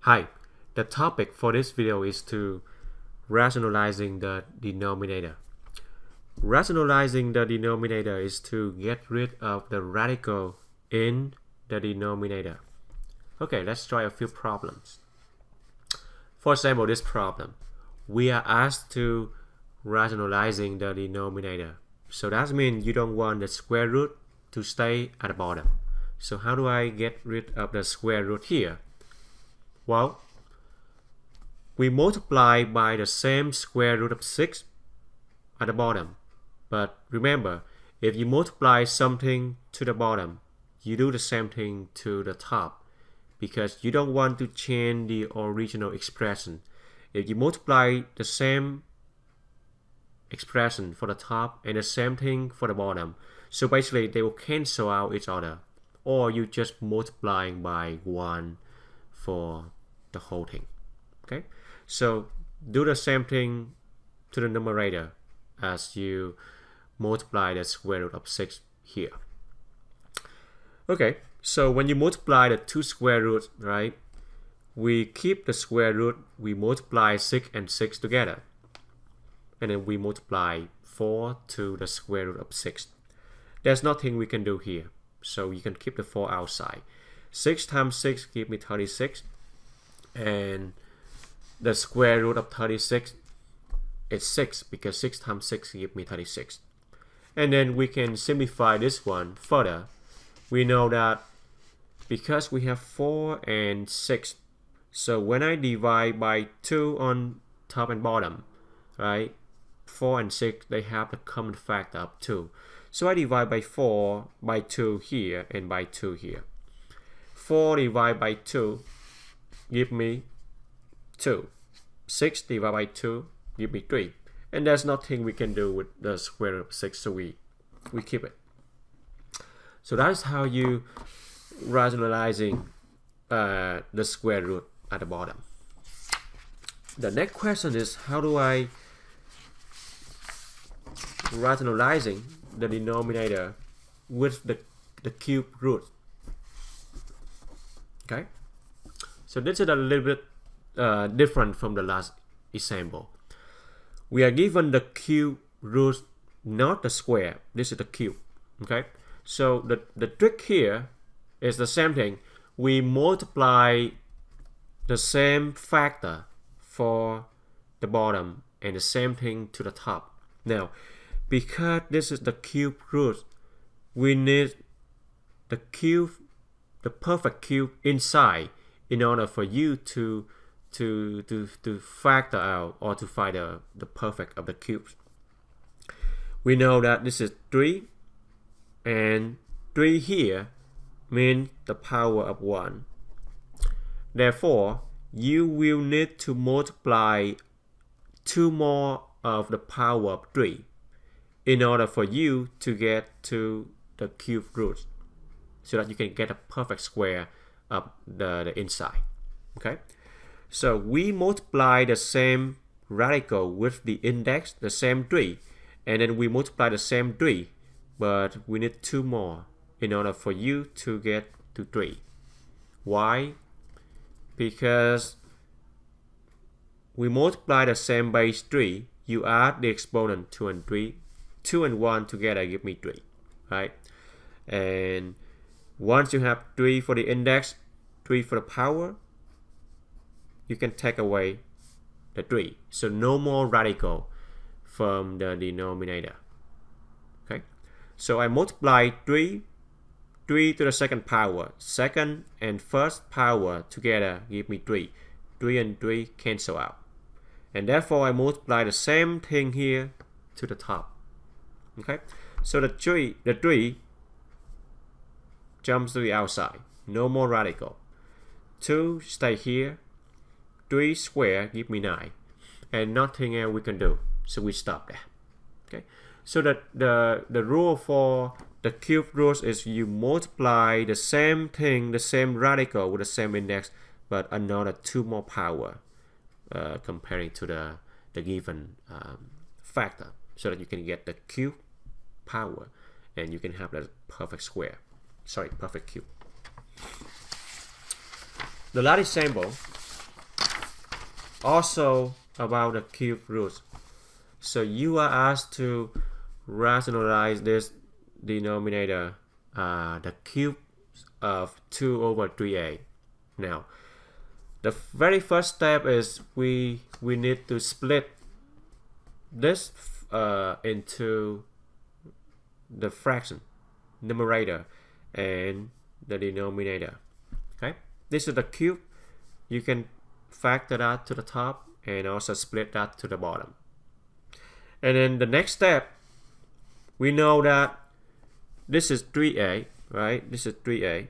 Hi, the topic for this video is to rationalizing the denominator. Rationalizing the denominator is to get rid of the radical in the denominator. Okay, let's try a few problems. For example, this problem, we are asked to rationalizing the denominator. So that means you don't want the square root to stay at the bottom. So how do I get rid of the square root here? Well, we multiply by the same square root of 6 at the bottom. But remember, if you multiply something to the bottom, you do the same thing to the top because you don't want to change the original expression. If you multiply the same expression for the top and the same thing for the bottom, so basically they will cancel out each other, or you just multiplying by 1 for the whole thing. Okay, so do the same thing to the numerator as you multiply the square root of 6 here. Okay, so when you multiply the two square roots, right, we keep the square root, we multiply 6 and 6 together, and then we multiply 4 to the square root of 6. There's nothing we can do here, so you can keep the 4 outside. 6 times 6 give me 36, and the square root of 36 is 6 because 6 times 6 give me 36. And then we can simplify this one further. We know that because we have 4 and 6, so when I divide by 2 on top and bottom, right, 4 and 6, they have the common factor of 2. So I divide by 4 by 2 here and by 2 here. 4 divided by 2 give me 2. 6 divided by 2 give me 3. And there's nothing we can do with the square root of 6, so we keep it. So that's how you rationalizing the square root at the bottom. The next question is, how do I rationalizing the denominator with the cube root? Okay, so this is a little bit different from the last example. We are given the cube root, not the square. This is the cube. Okay, so the trick here is the same thing. We multiply the same factor for the bottom and the same thing to the top. Now, because this is the cube root, we need the cube, the perfect cube inside in order for you to factor out or to find the perfect of the cubes. We know that this is 3, and 3 here means the power of 1. Therefore, you will need to multiply 2 more of the power of 3 in order for you to get to the cube root, so that you can get a perfect square of the inside. Okay, so we multiply the same radical with the index, the same 3, and then we multiply the same 3, but we need 2 more in order for you to get to 3. Why? Because we multiply the same base 3, you add the exponent 2 and 3, 2 and 1 together give me 3, right? And once you have 3 for the index, 3 for the power, you can take away the 3. So no more radical from the denominator. Okay, so I multiply 3 to the second power. Second and first power together give me 3. 3 and 3 cancel out. And therefore I multiply the same thing here to the top. Okay, so the 3 jumps to the outside. No more radical. 2 stay here. 3 square give me 9. And nothing else we can do. So we stop there. Okay, so the rule for the cube root is you multiply the same thing, the same radical with the same index, but another 2 more power comparing to the given factor, so that you can get the cube power and you can have the perfect square. Sorry, perfect cube. The last example, also about the cube roots. So you are asked to rationalize this denominator, the cube of 2 over 3a. Now, the very first step is we need to split this into the fraction, numerator, and the denominator. Okay, this is the cube. You can factor that to the top and also split that to the bottom. And then the next step, we know that this is 3a, right? This is 3a.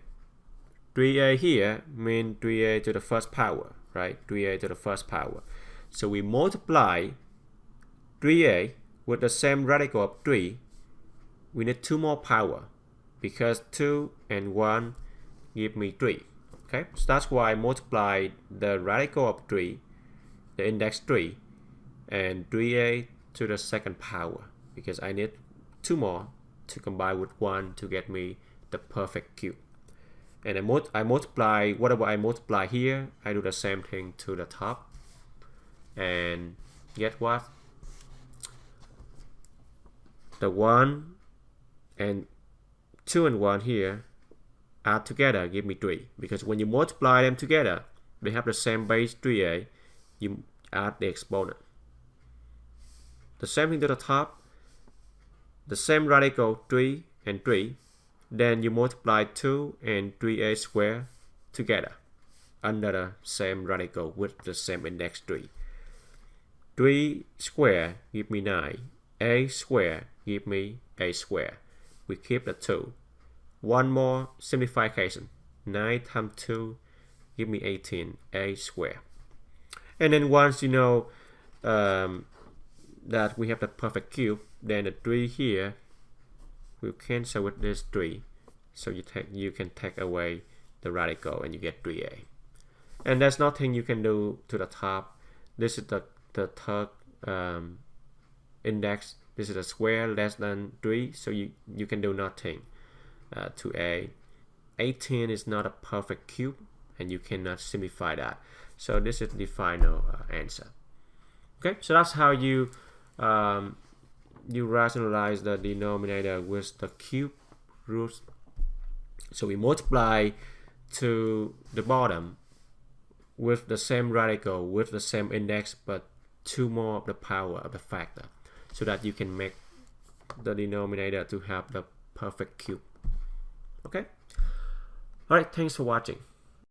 3a here means 3a to the first power, right? 3a to the first power. So we multiply 3a with the same radical of 3. We need 2 more power because 2 and 1 give me 3. Okay, so that's why I multiply the radical of 3, the index 3, and 3a to the second power because I need 2 more to combine with 1 to get me the perfect cube. And I multiply whatever I multiply here, I do the same thing to the top. And get what? The 1 and 2 and 1 here add together give me 3, because when you multiply them together they have the same base 3a, you add the exponent. The same thing to the top, the same radical 3 and 3, then you multiply 2 and 3a squared together under the same radical with the same index 3. 3 squared give me 9, a squared give me a squared. We keep the 2. One more simplification. 9 times 2 give me 18, a squared. And then once you know that we have the perfect cube, then the 3 here will cancel with this 3. So you can take away the radical and you get 3a. And there's nothing you can do to the top. This is the third index. This is a square less than 3, so you can do nothing to a. 18 is not a perfect cube, and you cannot simplify that. So this is the final answer. Okay, so that's how you rationalize the denominator with the cube roots. So we multiply to the bottom with the same radical, with the same index, but 2 more of the power of the factor, so that you can make the denominator to have the perfect cube. Okay. All right. Thanks for watching.